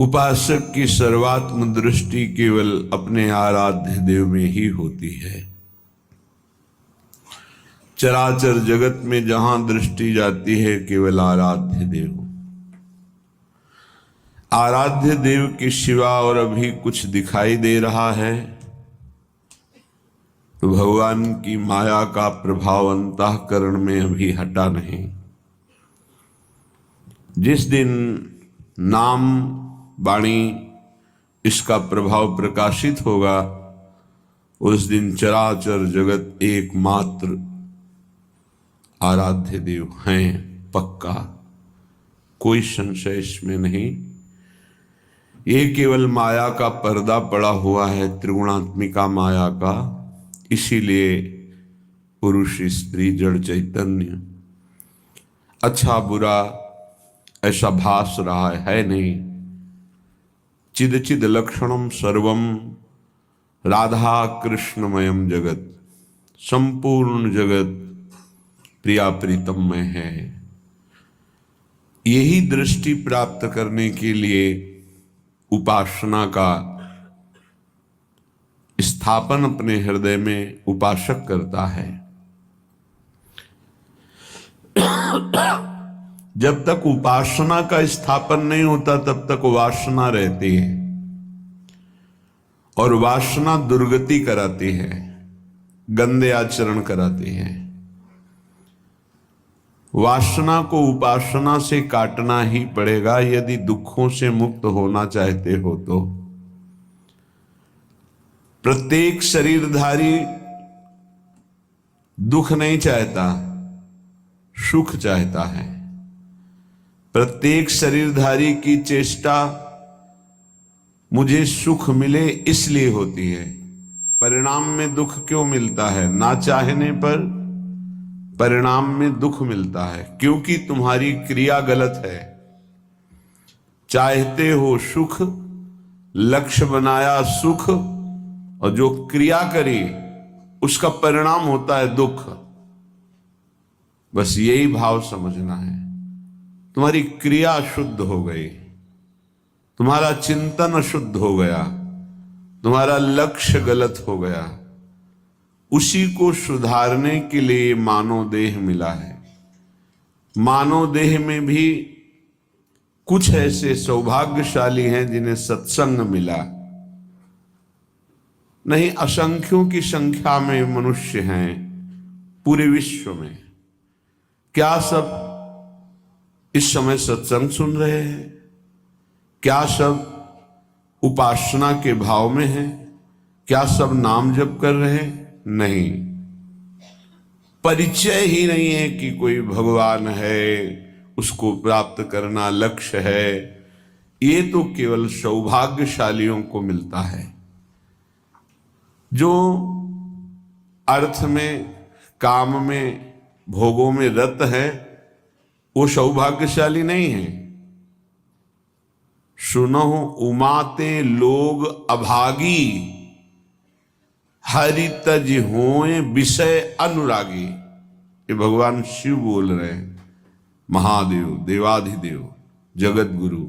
उपासक की सर्वात्म दृष्टि केवल अपने आराध्य देव में ही होती है। चराचर जगत में जहां दृष्टि जाती है केवल आराध्य देव, आराध्य देव के सिवा और अभी कुछ दिखाई दे रहा है तो भगवान की माया का प्रभाव अंतःकरण में अभी हटा नहीं। जिस दिन नाम वाणी इसका प्रभाव प्रकाशित होगा उस दिन चराचर जगत एकमात्र आराध्य देव हैं, पक्का, कोई संशय इसमें नहीं। ये केवल माया का पर्दा पड़ा हुआ है, त्रिगुणात्मिका माया का, इसीलिए पुरुष स्त्री जड़ चैतन्य अच्छा बुरा ऐसा भास रहा है नहीं। चिद चिद लक्षणम सर्वम राधा कृष्णमयम जगत, संपूर्ण जगत प्रिया प्रीतम में है। यही दृष्टि प्राप्त करने के लिए उपासना का स्थापन अपने हृदय में उपासक करता है। जब तक उपासना का स्थापन नहीं होता तब तक वासना रहती है और वासना दुर्गति कराती है, गंदे आचरण कराती है। वासना को उपासना से काटना ही पड़ेगा यदि दुखों से मुक्त होना चाहते हो तो। प्रत्येक शरीरधारी दुख नहीं चाहता, सुख चाहता है। प्रत्येक शरीरधारी की चेष्टा मुझे सुख मिले इसलिए होती है। परिणाम में दुख क्यों मिलता है? ना चाहने पर परिणाम में दुख मिलता है, क्योंकि तुम्हारी क्रिया गलत है। चाहते हो सुख, लक्ष्य बनाया सुख, और जो क्रिया करी उसका परिणाम होता है दुख। बस यही भाव समझना है। तुम्हारी क्रिया अशुद्ध हो गई, तुम्हारा चिंतन अशुद्ध हो गया, तुम्हारा लक्ष्य गलत हो गया। उसी को सुधारने के लिए मानव देह मिला है। मानव देह में भी कुछ ऐसे सौभाग्यशाली हैं जिन्हें सत्संग मिला। नहीं, असंख्यों की संख्या में मनुष्य हैं पूरे विश्व में। क्या सब इस समय सत्संग सुन रहे हैं? क्या सब उपासना के भाव में हैं? क्या सब नाम जप कर रहे हैं? नहीं, परिचय ही नहीं है कि कोई भगवान है, उसको प्राप्त करना लक्ष्य है। ये तो केवल सौभाग्यशालियों को मिलता है। जो अर्थ में, काम में, भोगों में रत है वो सौभाग्यशाली नहीं है। सुनो उमाते लोग अभागी, हरि तज होए विषय अनुरागी। ये भगवान शिव बोल रहे हैं, महादेव, देवाधिदेव, जगत गुरु।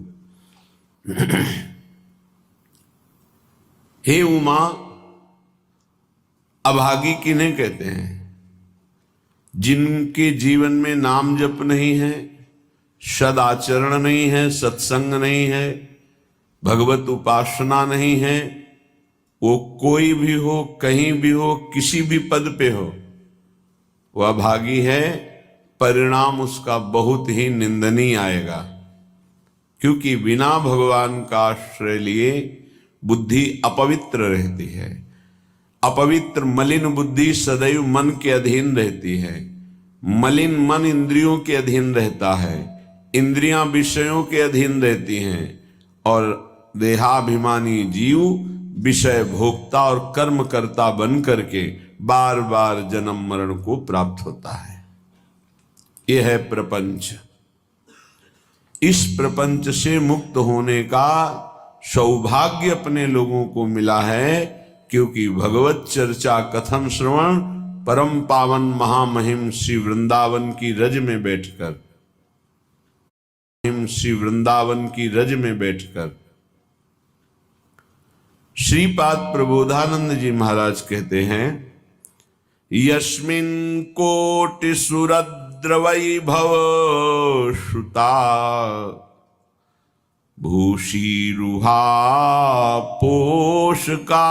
हे उमा, अभागी किन्हें कहते हैं? जिनके जीवन में नाम जप नहीं है, सदाचरण नहीं है, सत्संग नहीं है, भगवत उपासना नहीं है। वो कोई भी हो, कहीं भी हो, किसी भी पद पे हो, वह अभागी है। परिणाम उसका बहुत ही निंदनीय आएगा, क्योंकि बिना भगवान का आश्रय लिए बुद्धि अपवित्र रहती है। अपवित्र मलिन बुद्धि सदैव मन के अधीन रहती है। मलिन मन इंद्रियों के अधीन रहता है, इंद्रियां विषयों के अधीन रहती हैं, और देहाभिमानी जीव विषय भोक्ता और कर्म करता बन करके बार बार जन्म मरण को प्राप्त होता है। यह है प्रपंच। इस प्रपंच से मुक्त होने का सौभाग्य अपने लोगों को मिला है, क्योंकि भगवत चर्चा कथन श्रवण परम पावन महामहिम श्री वृंदावन की रज में बैठकर, श्री वृंदावन की रज में बैठकर श्रीपाद प्रबोधानंद जी महाराज कहते हैं, यस्मिन् कोटि सुरद्र वैभव श्रुता भूषीरुहा पोषका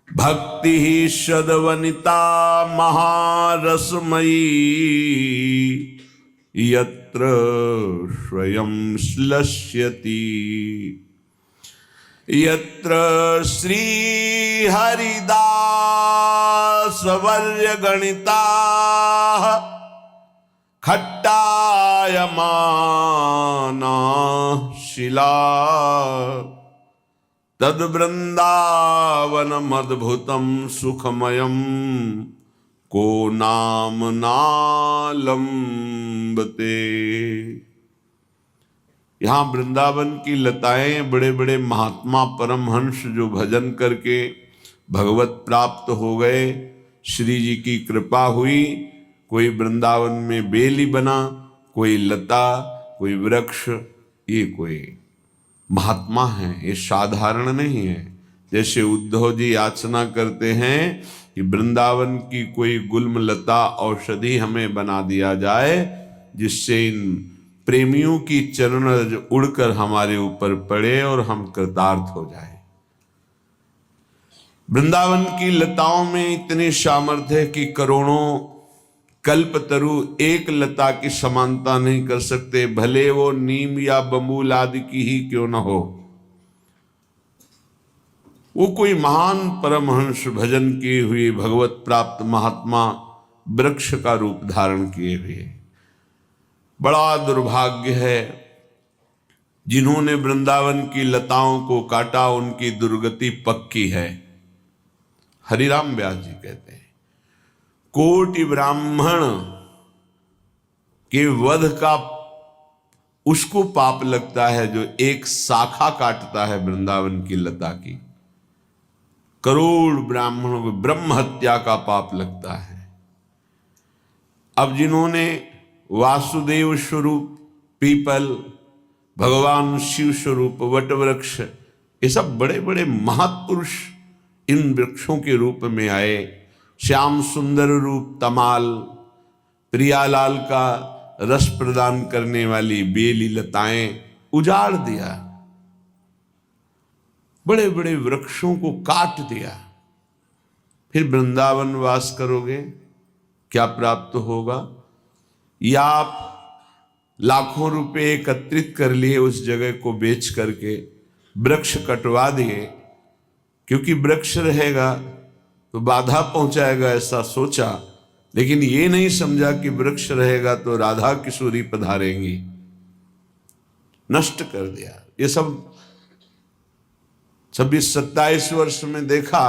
भक्ति सदवनिता महारसमयी यत्र स्वयं श्लष्यति यत्र श्री हरिदास वर्य गणिता खट्टायमाना शिला तद वृंदावनम अद्भुतम सुखमयम को नाम नालंबते। यहां वृंदावन की लताएं बड़े बड़े महात्मा परमहंस जो भजन करके भगवत प्राप्त हो गए, श्री जी की कृपा हुई। कोई वृंदावन में बेली बना, कोई लता, कोई वृक्ष, ये कोई महात्मा है, ये साधारण नहीं है। जैसे उद्धव जी याचना करते हैं कि वृंदावन की कोई गुल्म लता औषधि हमें बना दिया जाए, जिससे इन प्रेमियों की चरण रज उड़कर हमारे ऊपर पड़े और हम कृतार्थ हो जाए। वृंदावन की लताओं में इतनी सामर्थ्य है कि करोड़ों कल्पतरु एक लता की समानता नहीं कर सकते, भले वो नीम या बबूल आदि की ही क्यों न हो। वो कोई महान परमहंस भजन किए हुए भगवत प्राप्त महात्मा वृक्ष का रूप धारण किए हुए। बड़ा दुर्भाग्य है जिन्होंने वृंदावन की लताओं को काटा, उनकी दुर्गति पक्की है। हरिराम व्यास जी कहते हैं, कोटि ब्राह्मण के वध का उसको पाप लगता है जो एक शाखा काटता है वृंदावन की लता की। करोड़ ब्राह्मणों को ब्रह्म हत्या का पाप लगता है। अब जिन्होंने वासुदेव स्वरूप पीपल, भगवान शिव स्वरूप वटवृक्ष, ये सब बड़े बड़े महापुरुष इन वृक्षों के रूप में आए। श्याम सुंदर रूप तमाल, प्रियालाल का रस प्रदान करने वाली बेली लताएं उजाड़ दिया, बड़े बड़े वृक्षों को काट दिया। फिर वृंदावन वास करोगे, क्या प्राप्त होगा? या आप लाखों रुपए एकत्रित कर लिए, उस जगह को बेच करके वृक्ष कटवा दिए, क्योंकि वृक्ष रहेगा तो बाधा पहुंचाएगा ऐसा सोचा, लेकिन ये नहीं समझा कि वृक्ष रहेगा तो राधा किशोरी पधारेंगी। नष्ट कर दिया। ये सब 26-27 वर्ष में देखा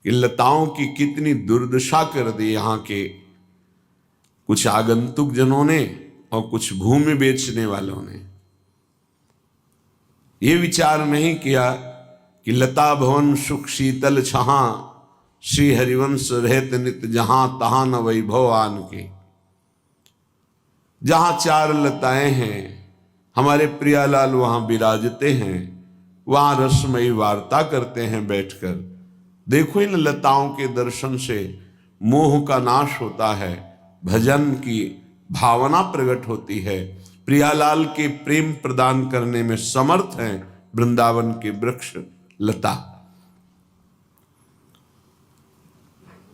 कि लताओं की कितनी दुर्दशा कर दी यहाँ के कुछ आगंतुक जनों ने और कुछ भूमि बेचने वालों ने। ये विचार नहीं किया कि लता भवन सुख शीतल छहा, श्री हरिवंश रहत नित जहां तहां न वैभव आन के। जहां चार लताएं हैं, हमारे प्रियालाल वहां विराजते हैं, वहां रसमयी वार्ता करते हैं बैठकर। देखो, इन लताओं के दर्शन से मोह का नाश होता है, भजन की भावना प्रकट होती है। प्रियालाल के प्रेम प्रदान करने में समर्थ हैं वृंदावन के वृक्ष लता।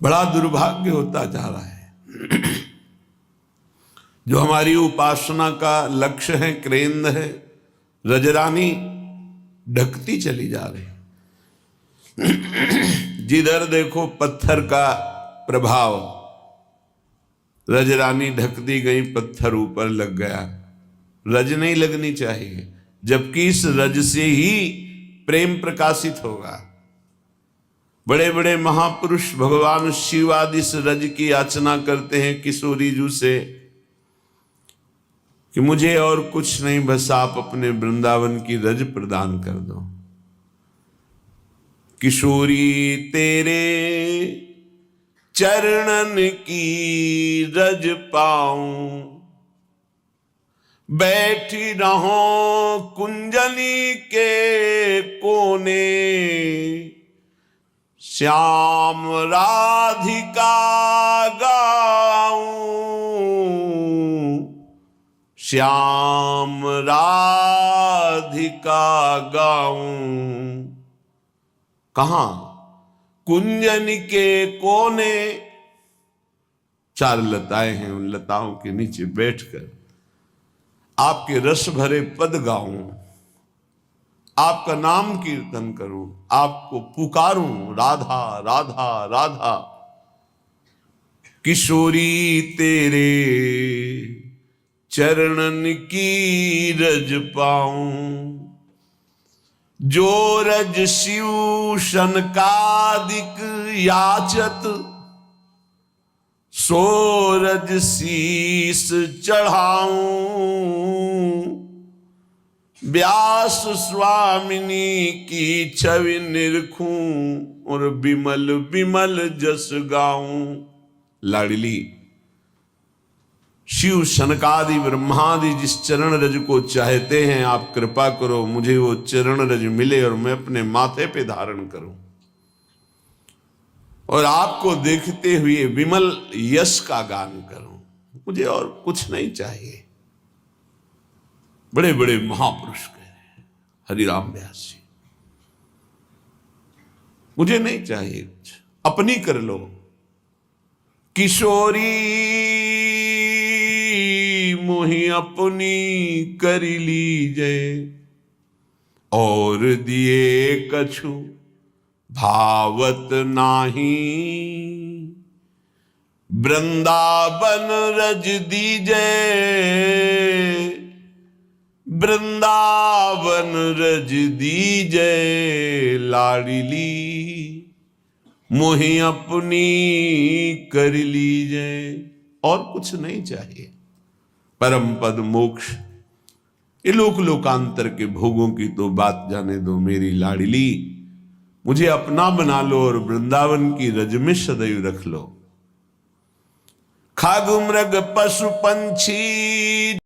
बड़ा दुर्भाग्य होता जा रहा है। जो हमारी उपासना का लक्ष्य है, केंद्र है, रजरानी ढकती चली जा रही। जिधर देखो पत्थर का प्रभाव, रजरानी ढकती गई, पत्थर ऊपर लग गया। रज नहीं लगनी चाहिए, जबकि इस रज से ही प्रेम प्रकाशित होगा। बड़े बड़े महापुरुष भगवान शिव आदि इस रज की याचना करते हैं किशोरी जू से कि मुझे और कुछ नहीं, बस आप अपने वृंदावन की रज प्रदान कर दो। किशोरी तेरे चरणन की रज पाऊं, बैठी रहो कुंजनी के कोने, श्याम राधिका गाऊं, श्याम राधिका गाऊं। कहां? कुंजन के कोने। चार लताएं हैं, उन लताओं के नीचे बैठकर आपके रस भरे पद गाऊं, आपका नाम कीर्तन करूं, आपको पुकारूं, राधा राधा राधा। किशोरी तेरे चरणन की रज पाऊं, जो रज शिव शनकादिक याचत, सो रज शीस चढ़ाऊं। व्यास स्वामिनी की छवि निरखूं और बिमल बिमल जस गाऊं। लाडली, शिव शनकादि ब्रह्मादि जिस चरण रज को चाहते हैं, आप कृपा करो मुझे वो चरण रज मिले और मैं अपने माथे पे धारण करूं और आपको देखते हुए विमल यश का गान करूं। मुझे और कुछ नहीं चाहिए। बड़े बड़े महापुरुष कह रहे हैं, हरिराम व्यास जी, मुझे नहीं चाहिए कुछ, अपनी कर लो। किशोरी मोहि अपनी कर लीजे, और दिए कछु भावत नाही। वृंदावन रज दीजे, वृंदावन रज दीजे। लाडली मोहि अपनी कर लीजे। और कुछ नहीं चाहिए। परम पद मोक्ष, ये लोक लोकांतर के भोगों की तो बात जाने दो। मेरी लाडली, मुझे अपना बना लो और वृंदावन की रज में सदैव रख लो। खाग मृग पशु पंछी